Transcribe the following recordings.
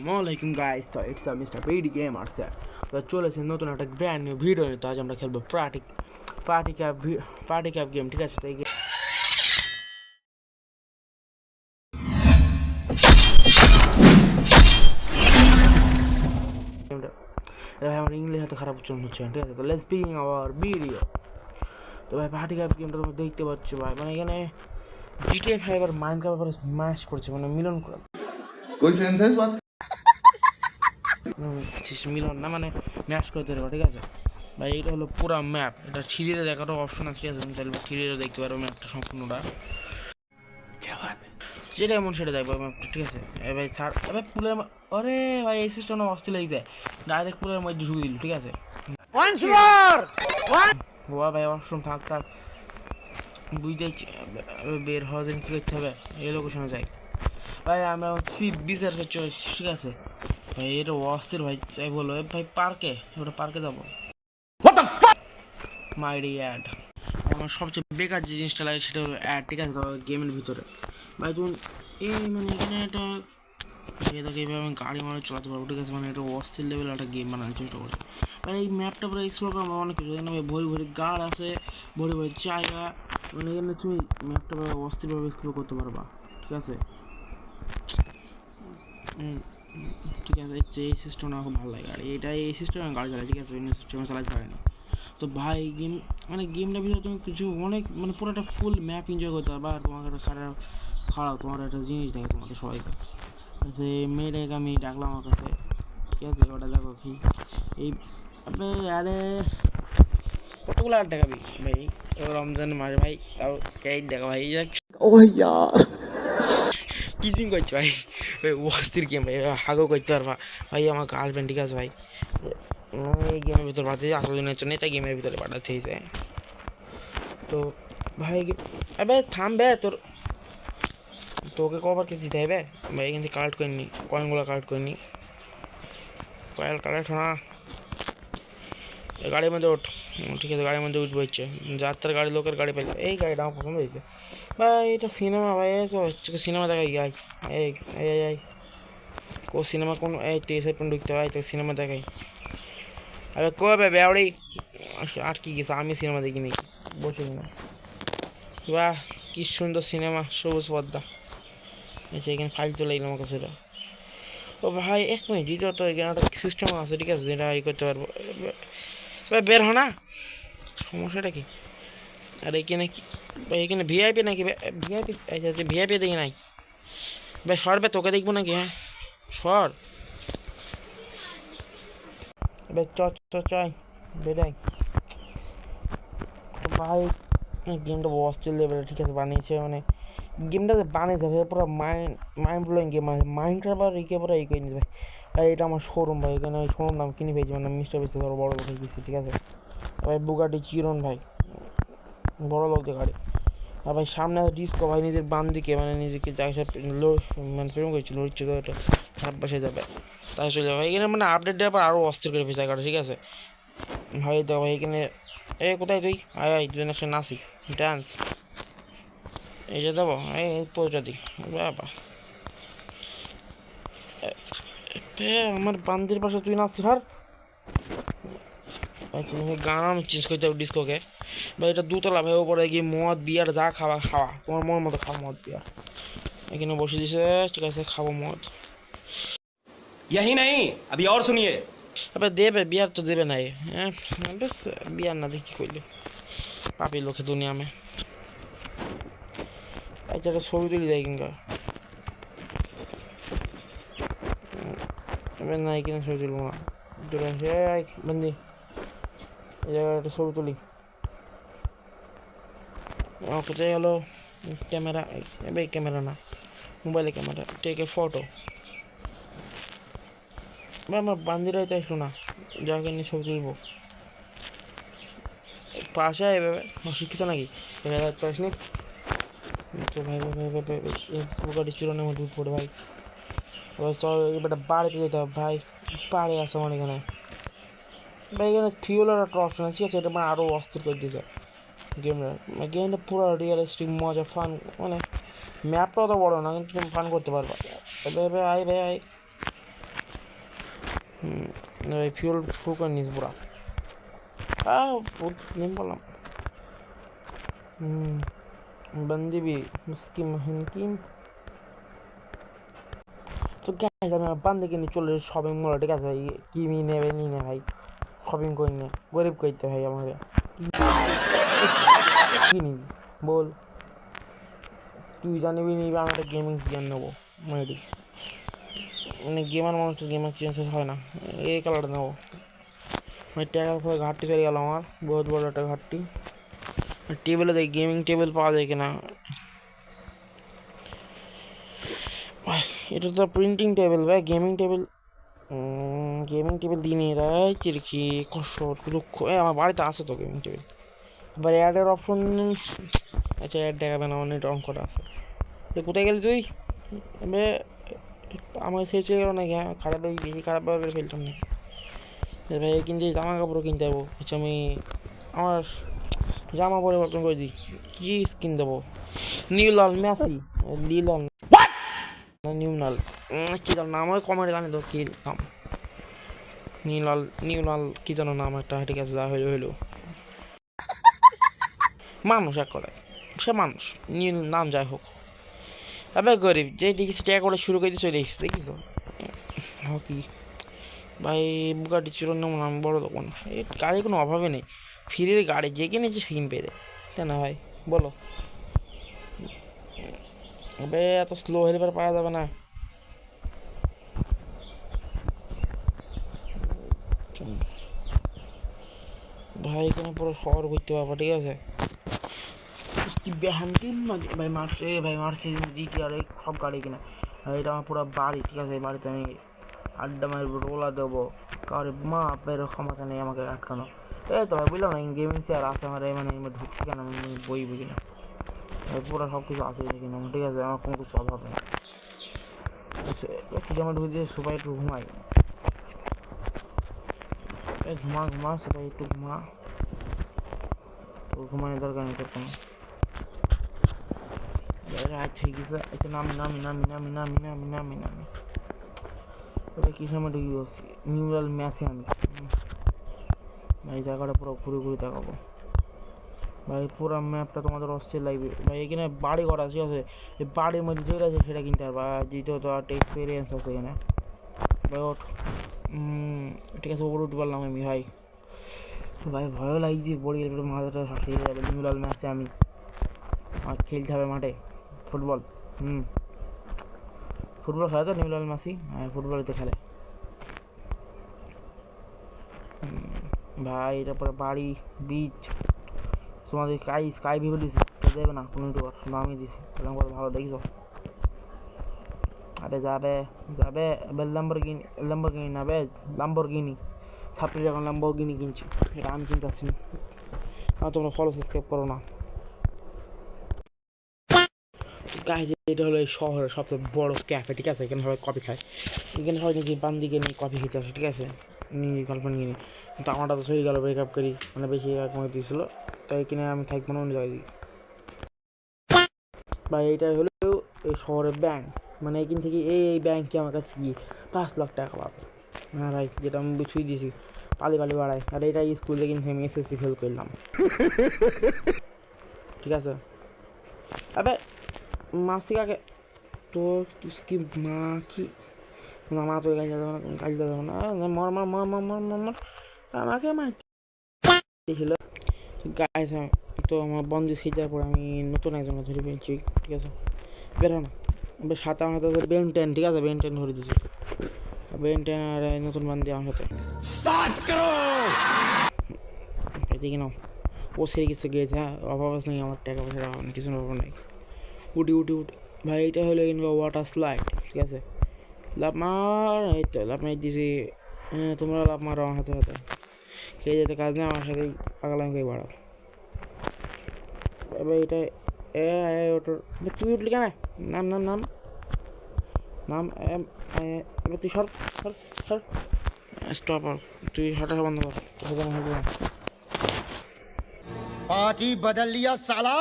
আসসালামাইকুম গাইস, তো it's mister BD gamer sir. তো চলেছে নতুন একটা ব্র্যান্ড নিউ ভিডিও নিয়ে। তো আজ আমরা খেলবো পার্টি ক্যাপ গেম, ঠিক আছে? তো এই গেমটা ভাই আমার ইংলিশ এত খারাপ উচ্চারণ হচ্ছে, ঠিক আছে? তো লেটস বিগিন আওয়ার ভিডিও। তো ভাই পার্টি ক্যাপ গেমটা তোমরা দেখতে পাচ্ছ ভাই, মানে এখানে জিটিএ 5 আর মাইনক্রাফট করে স্ম্যাশ করছে, মানে মিলন করে। कोई सेंस है इस बात মিলন না, মানে ম্যাশ করতে পারবো, ঠিক আছে ভাই? এটা হলো পুরো ম্যাপ। এটা থ্রিডি দেখারও অপশন আছে, ঠিক আছে? তুমি তাহলে থ্রিডিও দেখতে পারবো ম্যাপটা সম্পূর্ণটা, যেটা এমন সেটা দেখবো ম্যাপটা, ঠিক আছে? ভাই স্যার, এবার পুলের আরে ভাই এই সিস্টেমটা অস্থির লেগে যায়, ডাইরেক্ট পুলের মধ্যে ঢুকে দিল, ঠিক আছে? বাবা ভাই ওয়াশরুম থাক থাক, বুঝতেই বের হওয়ার জন্য কী করতে হবে? এই লোকেশনে যাই ভাই, আমরা হচ্ছি বিচার করছি, ঠিক আছে ভাই? এটা অস্থির ভাই, চাই বলো ভাই পার্কে, ওটা পার্কে যাবো। মাইরি অ্যাড, আমার সবচেয়ে বেকার যে জিনিসটা লাগে সেটা হলো অ্যাড, ঠিক আছে? গেমের ভিতরে ভাই তুমি এই মানে এখানে একটা এটাকে এইভাবে আমি গাড়ি মানে চালাতে পারবো, ঠিক আছে? মানে এটা অস্থির লেভেলের একটা গেম বানানোর চেষ্টা করছি ভাই। এই ম্যাপটা পুরো এক্সপ্লোর করা অনেক কিছু, এখানে ভাই ভরি ভরি গাড় আছে, ভরি ভরি জায়গা, মানে এখানে তুমি ম্যাপটা ভাই অস্থিরভাবে এক্সপ্লোর করতে পারবা, ঠিক আছে? ঠিক আছে, এই সিস্টেমটা আমার খুব ভালো লাগে, আর এটা এই সিস্টেমে গাড়ি চালাই, ঠিক আছে? অন্য সিস্টেমে চালাতে পারি না। তো ভাই গেম মানে গেমটার ভিতরে তুমি কিছু অনেক মানে পুরো একটা ফুল ম্যাপ এনজয় করতে পারবা। আর তোমাকে একটা খারাপ তোমার একটা জিনিস দেখে তোমাদের সবাইকে, সে মেয়েটাকে আমি ডাকলাম আমার কাছে, ঠিক আছে? ওটা দেখো কি এই আরে কতগুলো আর দেখাবি ভাই রমজান মাস ভাই, তাও কে দেখা ভাই ओह यार কিচিং করছে ভাই, ভাই অস্থির গেম ভাই, হাগও করতে পারবা ভাই। আমার গার্লফ্রেন্ড, ঠিক আছে ভাই? এই গেমের ভিতরে পাঠাতে আসল দিনের জন্য এটা গেমের ভিতরে পাঠাতে হয়েছে। তো ভাই আবে থাম বে, তোকে কবার কে দিতে হবে ভাই? এখান থেকে কালেক্ট করে নি, কয়েনগুলো কালেক্ট করে নি, কয়েল কালেক্ট না। গাড়ির মধ্যে ওঠ, ঠিক আছে? গাড়ির মধ্যে উঠবো, হচ্ছে যাত্রার গাড়ি, লোকের গাড়ি পেলে এই গাড়িটা আমার পছন্দ হয়েছে ভাই। এটা সিনেমা ভাই, সিনেমা দেখাই গাই এই এই এই কো সিনেমা কোন এই টিএসআই পর্যন্ত ঢুকতে হয়, তো সিনেমা দেখাই। আরে কবে বেওড়ি আর কি গেছে, আমি সিনেমা দেখিনি, বসে কিনা। বাহ কি সুন্দর সিনেমা, সবুজ পর্দা। আচ্ছা এখানে ফাইল চলে এলাম আমার কাছে। ও ভাই এক মিনিট, দ্বিতীয়ত এখানে একটা সিস্টেম আছে, ঠিক আছে? যেটা ই করতে পারবো ভাই, বের হ না, সমস্যাটা কি? আর এখানে কি ভাই, এখানে ভিআইপি নাকি? ভিআইপি আচ্ছা, ভিআইপি দেখি নাই ভাই, সরবে তোকে দেখবো নাকি? হ্যাঁ সর ভাই, চাই বেড়াই ভাই। গেমটা অস্থির লেভেলের, ঠিক আছে? বানিয়েছে মানে গেমটা যে বানিয়েছে ভাই পুরো মাইন্ড ব্লোয়িং গেম, মানে মাইন্ডটা রিকে পুরো ই করে নিয়েছে ভাই। ভাই এটা আমার শোরুম ভাই, এখানে শোরুম দাম কিনে পেয়েছি, মানে মিস্টার বেশি ধরো বড় লোক গেছি, ঠিক আছে ভাই? বুগাটি চিরন ভাই, বড় লোকদের গাড়ি। আর ভাই সামনে ডিস্কো ভাই, নিজের বাম দিকে মানে নিজেকে যাই সব মানে প্রেম করছিল লড়ছে, তো এটা খারাপ পাশে যাবে, তাই চলে যাবে ভাই। এখানে মানে আপডেট দেওয়ার পর আরও অস্থির করে ফেসে জায়গাটা, ঠিক আছে ভাই? দেখো ভাই এখানে কোথায় তুই আয় আয় দুজন একসাথে নাচি ডান্স, এই যে দেবো এই পোজটা দিই বাবা। আমার বান্দির পাশে তুই নাচছিস আর গান আমি চেঞ্জ করতে হবে ডিস্কোকে ভাই। এটা দুতলা ভাই, ওপরে গিয়ে মদ বিয়ার যা খাওয়া খাওয়া, তোমার মন মতো খাওয়া মদ বিয়ার। এখানে বসে দিছে, ঠিক আছে খাবো মদ। यही नहीं अभी और सुनिए। আবে দেবে বিয়ার তো দেবে নাই, হ্যাঁ বেশ বিয়ার না দেখি কইলে পাপি লোকে দুনিয়া মে। আচ্ছা একটা ছবি তুলি যায় কিংবা না, এখানে ছবি তুলবো না, দূরে বন্দি এই জায়গায় একটা ছবি তুলি। কোথায় হলো ক্যামেরা? এবার ক্যামেরা না, মোবাইলে ক্যামেরা, টেক এ ফটো। আমার বান্দিরাই তো আসলো না, যাকে নিয়ে ছবি তুলবো পাশে এভাবে অশিক্ষিত নাকি আসনি তো ভাই? গাড়ি চুরানোর মধ্যে পড়ে ভাই। এবার চল এবার বাড়িতে যেতে হবে ভাই, পাড়ে আছে আমার এখানে ভাই। এখানে ফিউলের একটা অপশন আছে, ঠিক আছে? এটা মানে আরও অস্থির করে দিয়েছে গেমটা পুরো রিয়েলিস্টিক মজা ফান, মানে ম্যাপটাও তো বড় না কিন্তু তুমি ফান করতে পারবা। ভাই ভাই আয় ভাই আয় ভাই ফিউল ফুল করে নিস পুরা নেম বললাম বন্দিবি মুসকিম হিনকিম তো গাইজ আমি বান্দিকে নিয়ে চলে শপিং মলে, ঠিক আছে? কি নেবে নি না ভাই, শপিং করি না, গরিব করতে ভাই আমাকে। কি নিবি বল, তুই জানিবি নিবি, আমি একটা গেমিং সিজন নেবো মেয়েটি, মানে গেমার মানুষ তো গেমার সিজন হয় না, এই কালারটা নেবো। আমি টাকার পরে ঘাটতি চলে গেল আমার, বহুত বড় একটা ঘাটতি। টেবিলে দেখি গেমিং টেবিল পাওয়া যায় কিনা। এটা তো প্রিন্টিং টেবিল ভাই, গেমিং টেবিল দিই নি রাই চিরকি কষ্ট দুঃখ। আমার বাড়িতে আছে তো গেমিং টেবিল, আবার অ্যাডের অপশন নেই। আচ্ছা অ্যাড দেখাবে না, অনেক অন করা আছে। কোথায় গেলি তুই? আমার শেষ হয়ে গেল নাকি? খারাপ বেশি খারাপ ব্যবহার ফেলতাম না ভাই, কিন্তু জামা কাপড়ও কিনতে যাবো। আচ্ছা আমি আমার জামা পরিবর্তন করে দিই, কি স্কিন দেবো? নিউ লাল মেসি, লিলন না নিউ লাল, কি জানো নাম, ওই কমেন্ট জানি তো কি নাম, নিউ লাল কি জানো নাম একটা, ঠিক আছে যা হইলো হইলো। মানুষ এক কথায়, সে মানুষ, নিউ নাম যাই হোক। আবে গরিব যে দেখিস টাকা করে শুরু করে দিয়ে চলে এসেছে, দেখিস কি ভাই? বুগাটি চিরনাম নাম বড় দোকান, এই গাড়ির কোনো অভাবে নেই, ফ্রির গাড়ি যে কিনেছে সে কিনবে দে, তাই না ভাই বলো? আবে এত স্লো হেলিপার পাওয়া যাবে না ভাই, এখানে পুরো শহর ঘুরতে পারবো, ঠিক আছে? ভাই মারছে জিটিআর সব গাড়ি কিনা, এটা আমার পুরো বাড়ি, ঠিক আছে? এই বাড়িতে আমি আড্ডা মারবো, রোলা দেবো, কারো মা বেরো ক্ষমতা নেই আমাকে আটকানো। এই তো ভাই বুঝলাম না, গেমিং চেয়ার আছে আমার, মানে ঢুকছি কেন, আমি বই বুঝি না পুরো সব কিছু আছে কিনা, ঠিক আছে? আমার কোনো কিছু অভাব নেই। কিছু আমার ঢুকে দিয়ে সবাই একটু ঘুমাই, ঘুমা সবাই একটু ঘুমা, ঘুমানোর দরকার নেই তোর কোনো। রাত হয়ে গেছে, এটা নামি ওটা কি সময় ঢুকি বসছি, নিউরাল ম্যাচে আমি এই জায়গাটা পুরো ঘুরে দেখাবো ভাই, পুরো ম্যাপটা তোমাদের অস্থির লাগবে ভাই। এখানে বাড়ি করা ঠিক আছে, এই বাড়ির মধ্যে যেটা আছে সেটা কিনতে পারবা, যেহেতু তো একটা এক্সপিরিয়েন্স আছে এখানে ভাই। ওঠ ঠিক আছে, ওপরে উঠতে পারলাম আমি ভাই। ভাই ভয়ও লাগছে, পড়ে গেলে মাথাটা ফাটিয়ে যাবে। নিউরাল ম্যাচে আমি আর খেলতে হবে মাঠে ফুটবল, ফুটবল খেলে তো নিউরাল মাসি, হ্যাঁ ফুটবলতে খেলে ভাই। এটা পরে বাড়ি বিচ, তোমাদের স্কাই ভিভো দিছি, দেবে না কোনো ইউটিউবার, আমি দিছি, এরকম করে ভালো দেখিস। আরে যাবে ল্যাম্বরগিনি না বে, ল্যাম্বরগিনি ছাত্রী যখন ল্যাম্বরগিনি কিনছি, এটা আমি কিনতে আসছি না। আর তোমরা ফলো সাবস্ক্রাইব করো না গাইজ। এটা হলো এই শহরের সবচেয়ে বড় ক্যাফে, ঠিক আছে? এখানে সবাই কফি খায়, এখানে সবাই নিজে বান্দিকে নিয়ে কফি খেতে আসে, ঠিক আছে? নিজে গার্লফ্রেন্ড নিয়ে, কিন্তু আমারটা তো শরীর গেল ব্রেকআপ করি, মানে বেশি কমে দিয়েছিলো, তো এখানে আমি থাকবো না, অন্য জায়গায় দিই ভাই। এইটাই হলো এই শহরের ব্যাংক, মানে এখান থেকে এই ব্যাংকে আমার কাছে কি 5 লাখ টাকা পাবে, হ্যাঁ ভাই, যেটা আমি বুঝিয়ে দিয়েছি পালি বাড়ায়। আর এটা স্কুলে কিন্তু আমি এসএসসি ফেল করলাম, ঠিক আছে? আবে মাসিকাকে তোর কি মা কি না, মা তোকে গাড়ি দেবো না, মর আমাকে মারছিল গাইস। তো আমার বন্ধু সেই যাওয়ার পর আমি নতুন একজনকে ধরে পেয়েছি, ঠিক আছে? বেরো না, বেশ সাথে আমার সাথে বেন 10, ঠিক আছে? বেন 10 ধরে দিয়েছি, বেন 10 আর নতুন বান্ধি আমার সাথে এদিকে নাও। ও সেই কিছু গিয়েছে, হ্যাঁ অভাব নেই আমার, টাকা পয়সার অভাব নেই, কিছু অভাব নেই। উঠি ভাই। এটা হলো ওয়াটার স্লাইড, ঠিক আছে? লাভ মার, এই তো লাভ মার দিছি, হ্যাঁ তোমরা লাভ মারো আমার হাতে খেয়ে যেতে কাজ নেই, আমার সাথেই পাগলামকে বাড়াও। এবার এটা ওটার তুই উঠলি কেন? নাম এবার তুই সর স্টপ, তুই হাঁটা বন্ধ কর, पार्टी बदल लिया साला।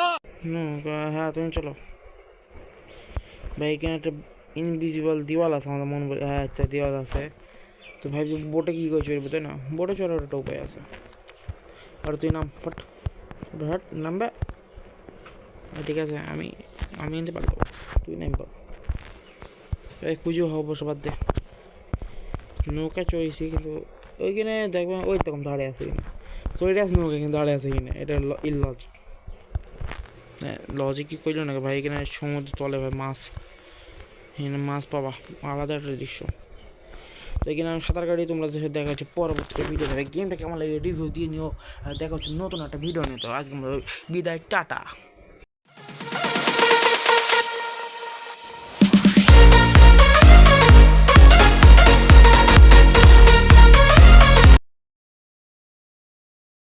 হ্যাঁ তুমি চলো ভাই। এখানে একটা ইনভিজিবল দিওয়াল আছে, আমাদের মন বলে, হ্যাঁ একটা দিওয়াল আছে, তো ভাবছি বোটে কী করে চড়বে, তাই না? বোটে চড়ার একটা উপায় আছে। আর তুই নাম ফট, হাট নামবে। ঠিক আছে, আমি নিতে পারবো, তুই নামব। এই পুজো হবো সবার দে। নৌকা চড়েছি কিন্তু ওইখানে দেখবে ওই তখন দাঁড়িয়ে আছে কিনা, চড়ে আছে নৌকা কিন্তু দাঁড়িয়ে আছে কিনা, এটা ইললজ। হ্যাঁ লজিক কি করলো নাকি ভাই? এখানে সমুদ্র তলে ভাই মাছ, এখানে মাছ পাবা, আলাদা একটা দৃশ্য। তো এখানে আমি সাঁতার কাটি, তোমরা দেখা হচ্ছে পরবর্তী ভিডিও দেখে। গেমটা কেমন লাগে রিভিউ দিয়ে নিও, আর দেখা হচ্ছে নতুন একটা ভিডিও নিয়ে। তো আজকে আমরা বিদায়, টাটা।